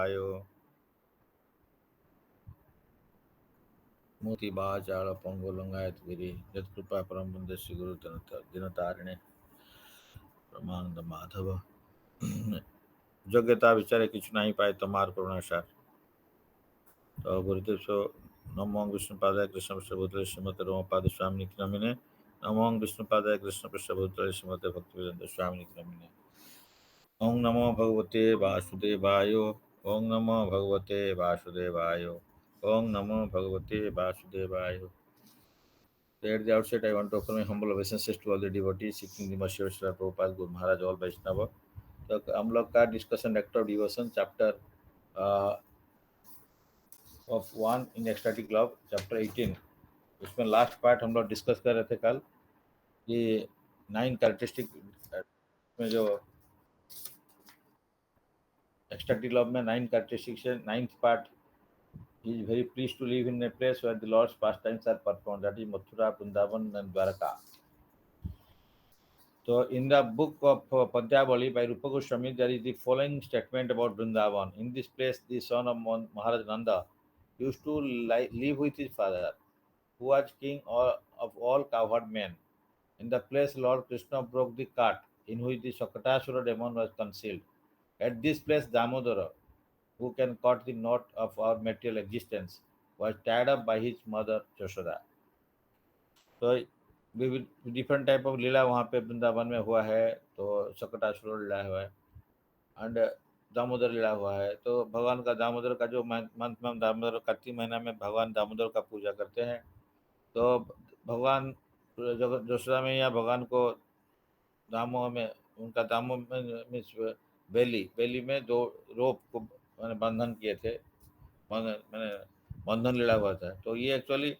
वासुदेवाय। मोतिबाचार पंगुलंगायत गिरी यत्कृपा परम बंदे श्री गुरु दिनतारिणे परमानंद माधव। योग्यता विचारे किछु नहीं पाए तमार करुणासार। तो गुरुदेव सो नमो विष्णुपादाय कृष्ण प्रभुतले श्रीमते रोमपाद स्वामी नमिने। नमो विष्णुपादाय कृष्ण प्रभुतले श्रीमते भक्तिवेदांत स्वामी नमिने। ओम नमो भगवते वासुदेवाय। ओम नमो भगवते वासुदेवाय। ओम नमो भगवते वासुदेवाय। At the outset, I want to offer my humble obeisances to all the devotees seeking the mercy of Srila Prabhupada, Guru Maharaj, all Vaishnava. तो हम लोग का discussion act of devotion chapter of one in ecstatic love chapter 18। उसमें last part हम लोग discuss कर रहे थे कल कि 9 कैरेक्टरिस्टिक में जो एक्सटैटिक लव में 9 कैरेक्टरिस्टिक्स है। 9th part is very pleased to live in a place where the Lord's pastimes are performed, that is Mathura, Vrindavan and Dwaraka. So in the book of Padyavali by Rupa Goswami, there is the following statement about Vrindavan. In this place, the son of Maharaj Nanda used to live with his father, who was king of all cowherd men. In the place, Lord Krishna broke the cart in which the Shakatasura demon was concealed. At this place, Damodara, who can cut the knot of our material existence, was tied up by his mother Yashoda. तो different type of लीला वहाँ पे वृंदावन में हुआ है। तो शकटासुर लीला हुआ है and Damodar लीला हुआ है। तो भगवान का दामोदर का जो मंथ में दामोदर कार्तिक महीना में भगवान दामोदर का पूजा करते हैं। तो भगवान यशोदा में या भगवान को दामोह में उनका दामोह में मीन्स बेली में 2 रोप को मैंने बंधन किए थे। मैंने बंधन लीला हुआ था। तो ये एक्चुअली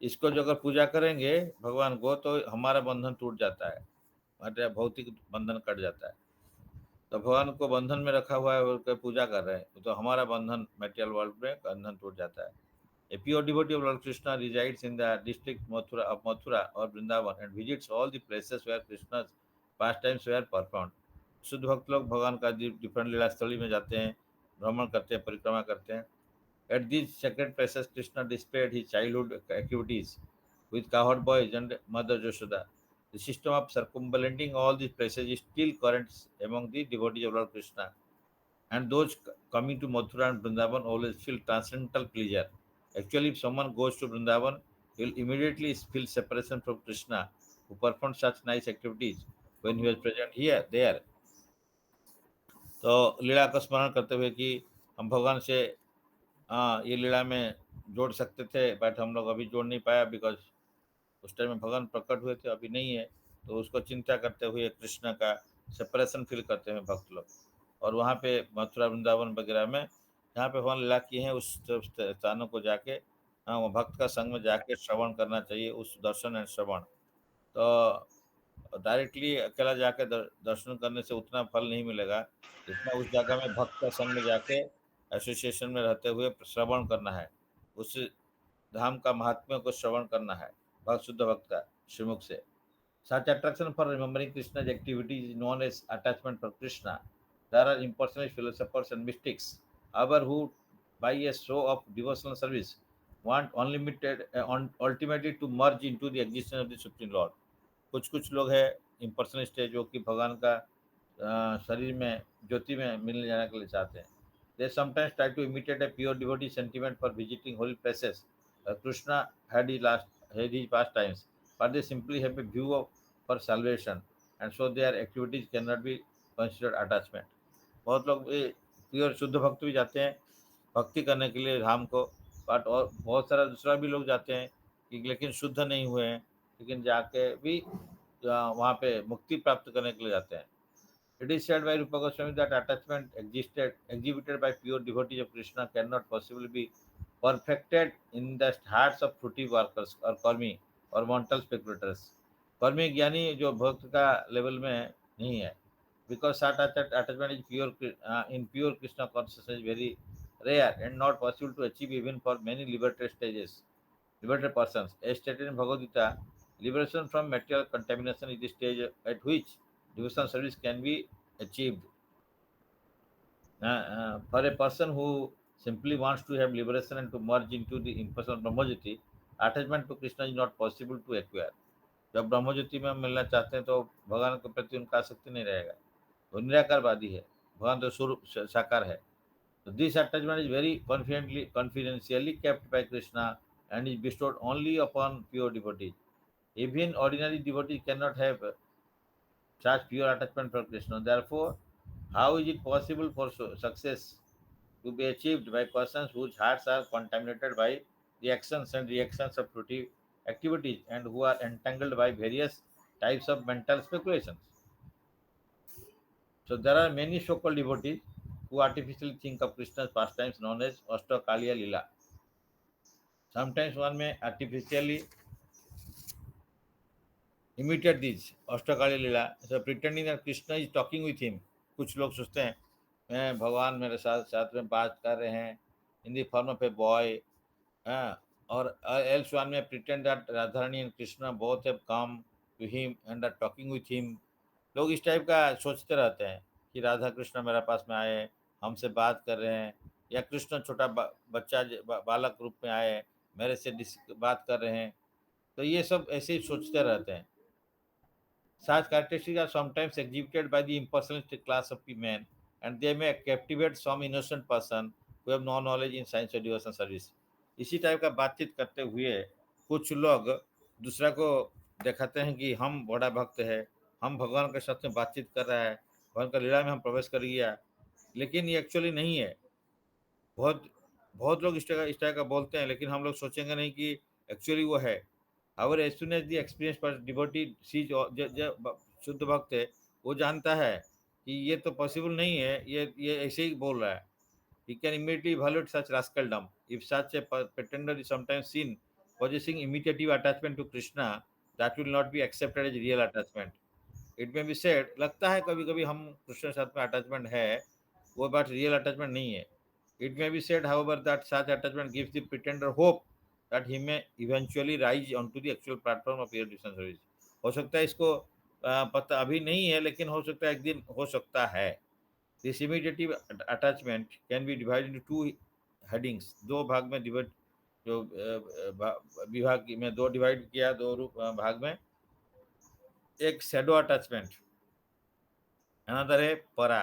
इसको जो अगर पूजा करेंगे भगवान को तो हमारा बंधन टूट जाता है, हमारा भौतिक बंधन कट जाता है। तो भगवान को बंधन में रखा हुआ है और पूजा कर रहे हैं तो हमारा बंधन मेटेरियल वर्ल्ड में बंधन टूट जाता है। A pure devotee of Lord Krishna resides in the district Mathura or Vrindavan and visits all the places where Krishna's pastimes were performed. शुद्ध भक्त लोग भगवान का डिफरेंट लीला स्थली में जाते हैं, भ्रमण करते हैं, परिक्रमा करते हैं। At these sacred places, Krishna displayed his childhood activities with cowherd boys and Mother Yashoda. The system of circumambulating all these places is still current among the devotees of Lord Krishna, and those coming to Mathura and Vrindavan always feel transcendental pleasure. Actually, if someone goes to Vrindavan, he will immediately feel separation from Krishna, who performed such nice activities when he was present here, there. तो लीला का स्मरण करते हुए कि हम भगवान से ये लीला में जोड़ सकते थे, बट हम लोग अभी जोड़ नहीं पाया बिकॉज उस टाइम में भगवान प्रकट हुए थे, अभी नहीं है। तो उसको चिंता करते हुए कृष्ण का सेपरेशन फील करते हैं भक्त लोग। और वहाँ पे मथुरा वृंदावन वगैरह में जहाँ पे भगवान लीला किए हैं उस स्थानों को जाके वो भक्त का संग में जाके श्रवण करना चाहिए, उस दर्शन एंड श्रवण। तो डायरेक्टली अकेला जाके दर्शन करने से उतना फल नहीं मिलेगा जितना उस जगह में भक्त का संग में जाके एसोसिएशन में रहते हुए श्रवण करना है, उस धाम का महात्म्य को श्रवण करना है भक्त शुद्ध भक्त का श्रीमुख से। Such attraction for remembering Krishna's activities is known as attachment for Krishna. There are impersonal philosophers and mystics, however, who, by a show of devotional service, want unlimited, ultimately to merge into the existence of the Supreme Lord. कुछ कुछ लोग हैं इम्पर्सनलिस्ट है जो कि भगवान का शरीर में ज्योति में मिलने जाने के लिए चाहते हैं। They sometimes try to imitate a pure devotee sentiment for visiting holy places. Krishna had his pastimes, but they simply have a view of for salvation, and so their activities cannot be considered attachment. बहुत लोग pure शुद्ध भक्त भी जाते हैं भक्ति करने के लिए धाम को, बट और बहुत सारा दूसरा भी लोग जाते हैं कि लेकिन शुद्ध नहीं हुए हैं, लेकिन जाके भी वहाँ पे मुक्ति प्राप्त करने के लिए जाते हैं। It is said by Rupa Goswami that attachment exhibited by pure devotees of Krishna cannot possibly be perfected in the hearts of fruity workers or karmi or mortal speculators. कर्मी ज्ञानी जो भक्त का लेवल में नहीं है, because such attachment is pure in pure Krishna consciousness is very rare and not possible to achieve even for many liberated persons. As stated in Bhagavad Gita, liberation from material contamination is the stage at which devotional service can be achieved. For a person who simply wants to have liberation and to merge into the impersonal Brahmajyoti, attachment to Krishna is not possible to acquire. जब ब्रह्मज्योति में हम मिलना चाहते हैं तो भगवान के प्रति उनका आसक्ति नहीं रहेगा, वो निराकारवादी है, भगवान तो स्वरूप साकार है. So this attachment is very confidentially kept by Krishna and is bestowed only upon pure devotees. Even ordinary devotees cannot have such pure attachment for Krishna. Therefore, how is it possible for success to be achieved by persons whose hearts are contaminated by the actions and reactions of fruitive activities and who are entangled by various types of mental speculations? So there are many so-called devotees who artificially think of Krishna's pastimes known as Ashtakaliya Lila. Sometimes one may artificially imitate these Ashtakaliya Lila, so pretending that Krishna is talking with him. कुछ लोग सोचते हैं मैं भगवान मेरे साथ साथ में बात कर रहे हैं in the form of a boy. और else one may pretend that Radharani and Krishna both have come to him and are talking with him. लोग इस टाइप का सोचते रहते हैं कि राधा कृष्ण मेरे पास में आए, हमसे बात कर रहे हैं, या कृष्ण छोटा बच्चा बालक रूप में आए, मेरे से बात कर रहे हैं. तो ये सब ऐसे ही सोचते रहते हैं. Such characteristics are sometimes exhibited by the impersonalistic class of men, and they may captivate some innocent person who have no knowledge in science or devotion service. इसी टाइप का बातचीत करते हुए कुछ लोग दूसरा को दिखाते हैं कि हम बड़ा भक्त है, हम भगवान के साथ में बातचीत कर रहा है, भगवान का लीला में हम प्रवेश कर गया, लेकिन ये एक्चुअली नहीं है. बहुत बहुत लोग इस टाइप का बोलते हैं, लेकिन हम लोग सोचेंगे नहीं कि एक्चुअली वो है. However, as soon as the experienced devotee sees शुद्ध भक्त है, वो जानता है कि ये तो पॉसिबल नहीं है, ये ऐसे ही बोल रहा है. He can immediately evaluate such rascaldom. If such a pretender is sometimes seen possessing imitative attachment to Krishna, that will not be accepted as real attachment. It may be said, लगता है कभी कभी हम कृष्ण के साथ में अटैचमेंट है, वो बात रियल अटैचमेंट नहीं है. It may be said, however, that such attachment gives the pretender hope that he may eventually rise onto the actual platform of pure devotion service. हो सकता है इसको पता अभी नहीं है, लेकिन हो सकता है एक दिन हो सकता है. This imitative attachment can be divided into two headings. दो भाग में डिवाइड जो विभाग में दो डिवाइड किया, दो भाग में. एक शैडो अटैचमेंट, अनदर है परा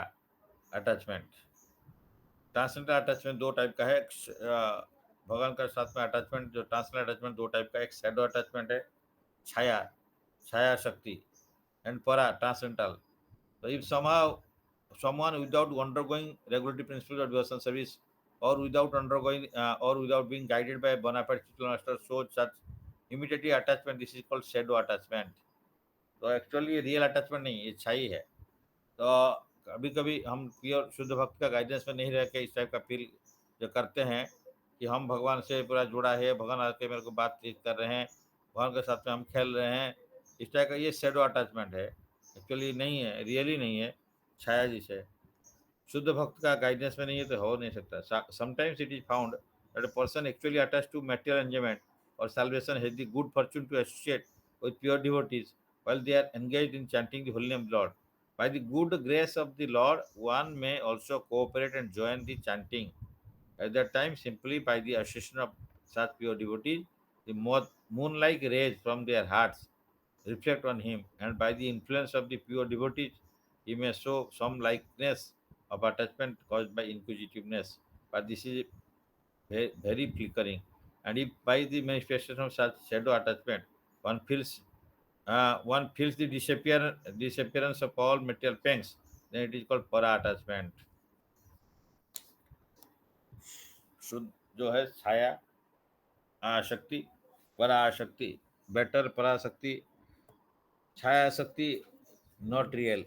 अटैचमेंट. ट्रांसलेंटल अटैचमेंट दो टाइप का है. भगवान के साथ में अटैचमेंट जो ट्रांसलेंटल अटैचमेंट दो टाइप का, एक शैडो अटैचमेंट है, छाया छाया शक्ति, एंड परा ट्रांसलेंटल. So if somehow someone without undergoing regulatory principles of devotion service or without undergoing or without being guided by a bona fide spiritual master shows such imitative attachment, this is called shadow attachment. तो actually real attachment नहीं, ये छाई है. तो कभी कभी हम pure शुद्ध भक्त का गाइडेंस में नहीं रह के इस टाइप का फील जो करते हैं कि हम भगवान से पूरा जुड़ा है, भगवान आके मेरे को बातचीत कर रहे हैं, भगवान के साथ में हम खेल रहे हैं, इस टाइप का ये शेडो अटैचमेंट है. एक्चुअली नहीं है, रियली नहीं है, छाया जिसे शुद्ध भक्त का गाइडेंस में नहीं है तो हो नहीं सकता. Sometimes it is found that a person actually attached to material enjoyment और salvation has the good fortune to associate with pure devotees while they are engaged in chanting the holy name of Lord. By the good grace of the Lord, one may also cooperate and join the chanting. At that time, simply by the association of such pure devotees, the moon-like rays from their hearts reflect on him, and by the influence of the pure devotees, he may show some likeness of attachment caused by inquisitiveness. But this is very flickering. And if by the manifestation of such shadow attachment, one feels the disappearance of all material pangs, then it is called para attachment. शुद्ध जो है छाया आशक्ति, परा आशक्ति, better पराशक्ति, छाया शक्ति, not real.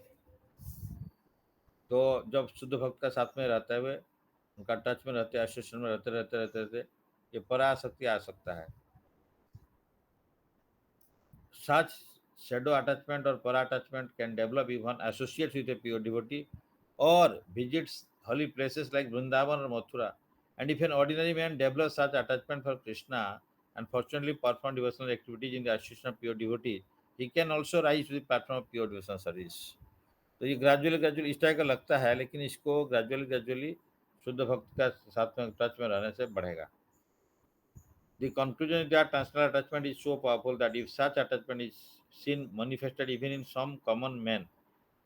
तो जब शुद्ध भक्त का साथ में रहते हुए उनका टच में रहते, एसोसिएशन में रहते ये पराशक्ति आ सकता है. Such shadow attachment or para attachment can develop if one associates with a pure devotee or visits holy places like Vrindavan or Mathura. And if an ordinary man develops such attachment for Krishna and fortunately perform devotional activities in the association of pure devotees, he can also rise to the platform of pure devotional service. तो ये gradually इस type का लगता है, लेकिन इसको gradually शुद्ध भक्त का साथ में टच में रहने से बढ़ेगा। The conclusion is that transcendental attachment is so powerful that if such attachment is seen manifested even in some common man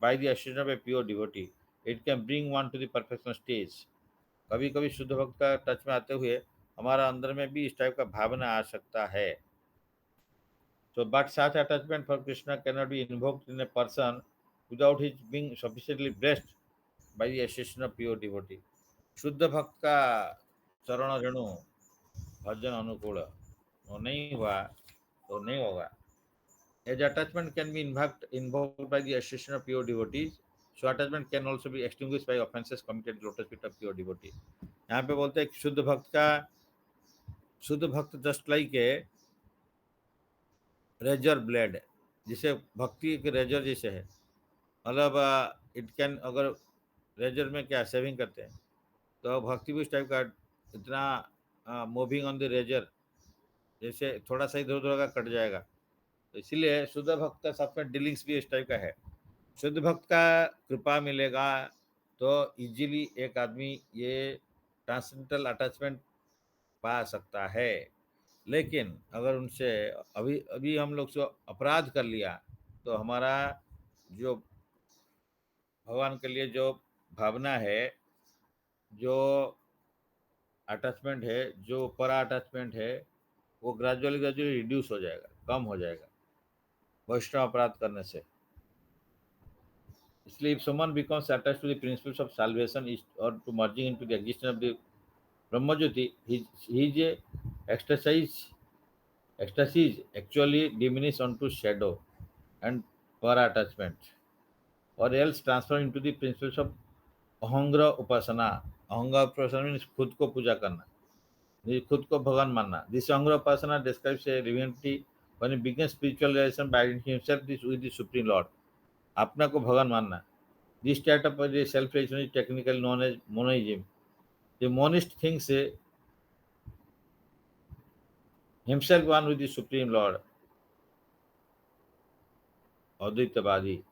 by the association of a pure devotee, it can bring one to the perfection stage. कभी कभी शुद्ध भक्त का touch में आते हुए हमारा अंदर में भी इस टाइप का भावना आ सकता है। So, but such attachment for Krishna cannot be invoked in a person without his being sufficiently blessed by the association of pure devotee. शुद्ध भक्त का चरण रेणु भजन अनुकूल वो नहीं हुआ तो नहीं होगा। As attachment can be invoked by the association of pure devotees, so attachment can also be extinguished by offenses committed at the lotus feet of pure devotee. यहाँ पे बोलते हैं कि शुद्ध भक्त just like a razor blade, जिसे भक्ति के रेजर जैसे है। मतलब इट कैन, अगर रेजर में क्या सेविंग करते हैं तो भक्ति भी इस टाइप का इतना मूविंग ऑन द रेजर, जैसे थोड़ा सा इधर उधर का कट जाएगा। तो इसीलिए शुद्ध भक्त का साथ में डीलिंग्स भी इस टाइप का है। शुद्ध भक्त का कृपा मिलेगा तो इजीली एक आदमी ये ट्रांसेंडेंटल अटैचमेंट पा सकता है। लेकिन अगर उनसे अभी अभी हम लोग से अपराध कर लिया तो हमारा जो भगवान के लिए जो भावना है, जो अटैचमेंट है, जो परा अटैचमेंट है, वो ग्रेजुअली रिड्यूस हो जाएगा, कम हो जाएगा वैष्णव अपराध करने से। इसलिए if someone becomes attached to the principles of salvation is or to merging into the existence of the Brahmajyoti, his ecstasies actually diminish onto shadow and para attachment, or else transfer into the principles of Ahamgraha upasana. Ahamgraha upasana means खुद को पूजा करना, ये खुद को भगवान मानना। This Ahamgraha upasana describes a divinity when he begins spiritual relation by identifying himself with the supreme lord, अपना को भगवान मानना। This type of self-realization is technically known as monism. The monist thinks himself one with the Supreme Lord, Advaitavadi.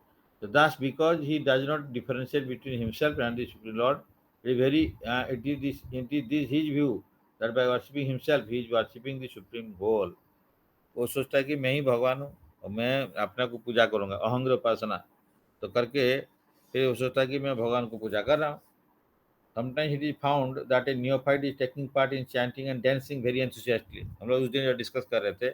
So thus, because he does not differentiate between himself and the Supreme Lord, it is this his view that by worshipping himself, he is worshipping the Supreme Whole. वो सोचता है कि मैं ही भगवान हूँ और मैं अपना को पूजा करूंगा, अहंग्र उपासना तो करके फिर वो सोचता है कि मैं भगवान को पूजा कर रहा हूँ। Sometimes it is found that a neophyte is taking part in chanting and dancing very enthusiastically. हम लोग उस दिन जो डिस्कस कर रहे थे,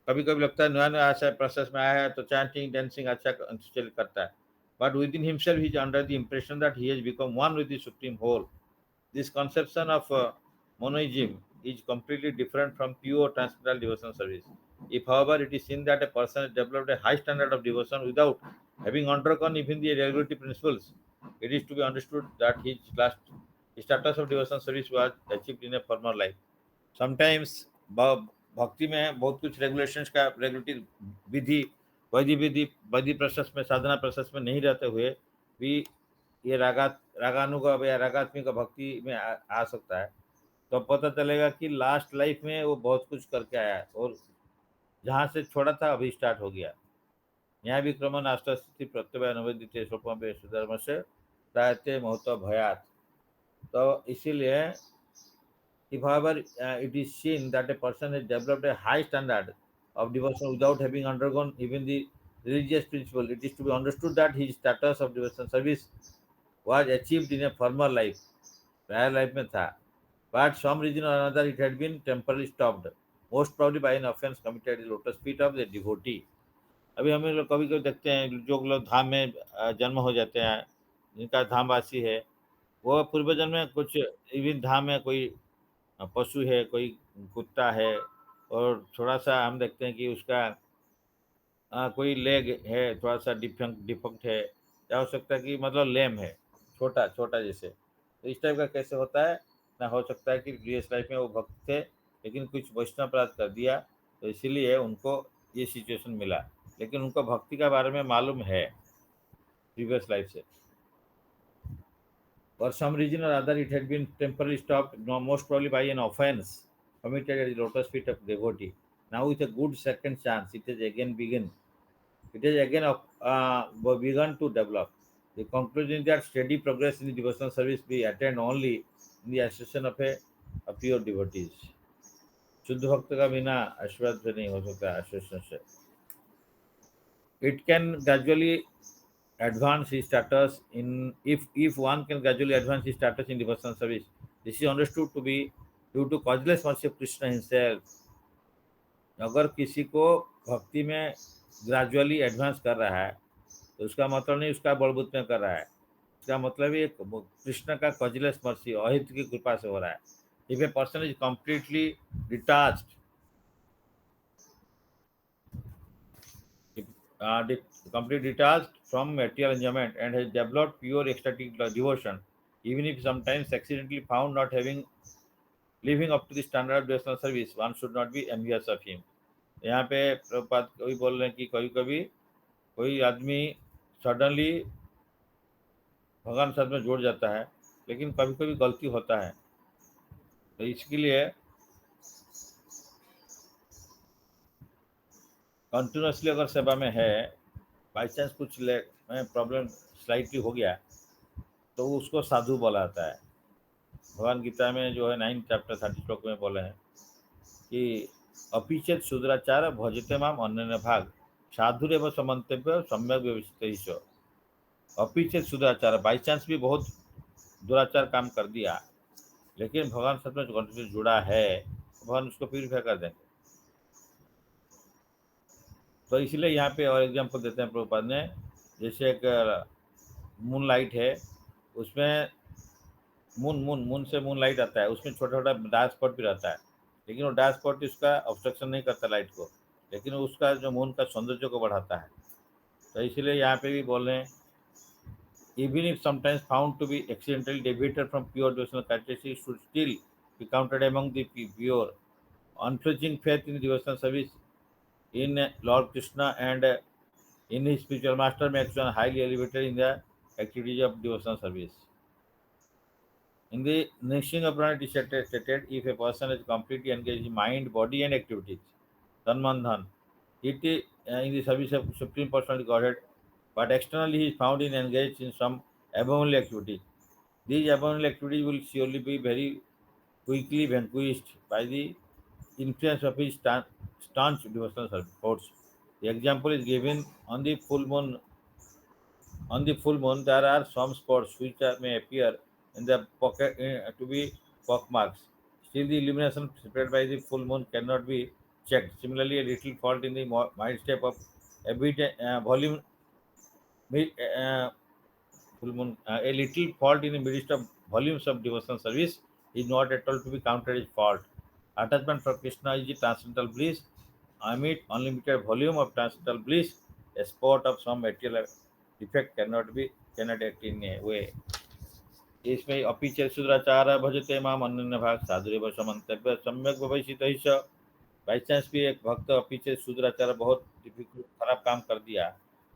कभी कभी लगता है नया नया ऐसा प्रोसेस में आया है तो चैंटिंग डेंसिंग अच्छा चल करता है, but within himself he is under the impression that he has become one with the supreme whole. This conception of monoism is completely different from pure transcendental devotional service. If, however, it is seen that a person has developed a high standard of devotion without having undergone even the regulatory principles, it is to be understood that his status of devotional service was achieved in a former life. Sometimes भक्ति में बहुत कुछ regulations का regulatory विधि vaidhi process में, साधना process में नहीं रहते हुए भी ये रागानुगा या रागात्मिक भक्ति में आ सकता है। तो पता चलेगा कि लास्ट लाइफ में वो बहुत कुछ करके आया है और जहाँ से छोड़ा था अभी स्टार्ट हो गया। यहाँ भी क्रमण आस्थिति प्रत्यय अनुवेदित सुधर्म से दायते महत्व भयात। तो इसीलिए if, however, it is seen that a person has developed a high standard of devotion without having undergone even the religious principle, it is to be understood that his status of devotion service was achieved in a former life, prior life में था, but some reason or another it had been temporarily stopped, most probably by an offense committed at the lotus feet of the devotee. अभी हम लोग कभी कभी देखते हैं जो लोग धाम में जन्म हो जाते हैं, जिनका धामवासी है, वो पूर्व जन्म में कुछ इवन धाम में कोई पशु है, कोई कुत्ता है, और थोड़ा-सा हम देखते हैं कि उसका कोई लेग है, थोड़ा-सा डिफेक्ट है, या हो सकता है कि मतलब लेम है, छोटा जैसे। तो इस टाइप का कैसे होता है? ना हो सकता है कि प्रीवियस लाइफ में वो भक्त थे, लेकिन कुछ वैष्णव अपराध कर दिया, तो इसीलिए उनको ये सिचुएशन मिला। लेकिन उनको भक्ति के बारे में मालूम है प्रीवियस लाइफ से। For some reason or other, it had been temporarily stopped, no, most probably by an offense committed at the lotus feet of devotee. Now, with a good second chance, it has again begun. It has again begun to develop. The conclusion is that steady progress in the devotional service be attained only in the association of pure devotees. शुद्ध भक्त का बिना आशीर्वाद से नहीं हो सकता association से. It can gradually advance his status in if one can gradually advance his status in devotional service. This is understood to be due to causeless mercy of Krishna himself. अगर किसी को भक्ति में ग्रेजुअली एडवांस कर रहा है तो उसका मतलब नहीं उसका बलबूत में कर रहा है. इसका मतलब ये कृष्ण का कॉजलेस मर्सी अहित की कृपा से हो रहा है. If a person is completely detached completely detached from material enjoyment and has developed pure ecstatic devotion, even if sometimes accidentally found not having living up to the standard of devotional service, one should not be envious of him. यहाँ पे प्रभुपाद कभी बोल रहे हैं कि कभी कभी कोई आदमी सडनली भगवान साथ में जुड़ जाता है लेकिन कभी कभी गलती होता है. तो इसके लिए कंटिन्यूसली अगर सेवा में है, बाई चांस कुछ प्रॉब्लम स्लाइटली हो गया तो उसको साधु बोला जाता है. भगवान गीता में जो है 9 चैप्टर 30 श्लोक में बोले हैं कि अपिचेत शूद्राचार भजते माम अन्य भाग साधुरेव समन्तव्य सम्यक व्यवस्थित. अपिचेत शूद्राचार बाई चांस भी बहुत दुराचार काम कर दिया लेकिन भगवान साथ में कंटिन्यू जुड़ा है, भगवान उसको प्यूरिफाई कर देंगे. तो इसलिए यहाँ पे और एग्जाम्पल देते हैं प्रभुपाद ने. जैसे एक मून लाइट है, उसमें मून से मून लाइट आता है, उसमें छोटा छोटा डार्क स्पॉट भी रहता है लेकिन वो डार्क स्पॉट उसका ऑब्स्ट्रक्शन नहीं करता लाइट को, लेकिन उसका जो मून का सौंदर्य को बढ़ाता है. तो इसलिए यहाँ पे भी बोल रहे हैं even if sometimes found to be accidentally deviated from pure devotional characteristics should still be counted among the pure. Unflinching faith in devotional service in Lord Krishna and in his spiritual master makes one highly elevated in the activities of devotional service. In the Nishinga Purana it is stated, if a person is completely engaged in mind, body and activities, Tanman it is in the service of Supreme Personality Godhead, but externally he is found in engaged in some abominable activities. These abominable activities will surely be very quickly vanquished by the influence of his staunch devotional efforts. The example is given on the full moon. On the full moon, there are some spots which may appear in the pocket to be pockmarks. Still, the illumination spread by the full moon cannot be checked. Similarly, a little fault in the mind step of a bit volume, uh, full moon, a little fault in the midst of volumes of devotional service is not at all to be counted as fault. Attachment for Krishna is the transcendental bliss. Amid unlimited volume of transcendental bliss, a spot of some material defect cannot act in a way. इसमें अपि च शुद्राचार भजते माम अन्य भाग साधुरेव समन्तव्य सम्यक व्यवसित ही स. By chance भी एक भक्त अपि च शुद्राचार बहुत डिफिकल्ट खराब काम कर दिया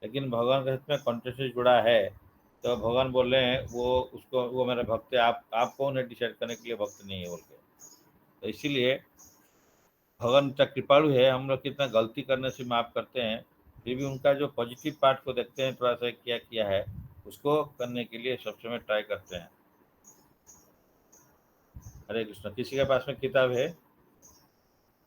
लेकिन भगवान के साथ में कॉन्टेक्ट से जुड़ा है तो भगवान बोल रहे हैं वो मेरा भक्त है. आप कौन है डिसाइड करने के लिए भक्त नहीं है बोल के. तो इसीलिए भगवान इतना कृपालु है, हम लोग कितना गलती करने से माफ़ करते हैं फिर भी उनका जो पॉजिटिव पार्ट को देखते हैं थोड़ा सा क्या किया है उसको करने के लिए सब समय ट्राई करते हैं. हरे कृष्ण. किसी के पास में किताब है?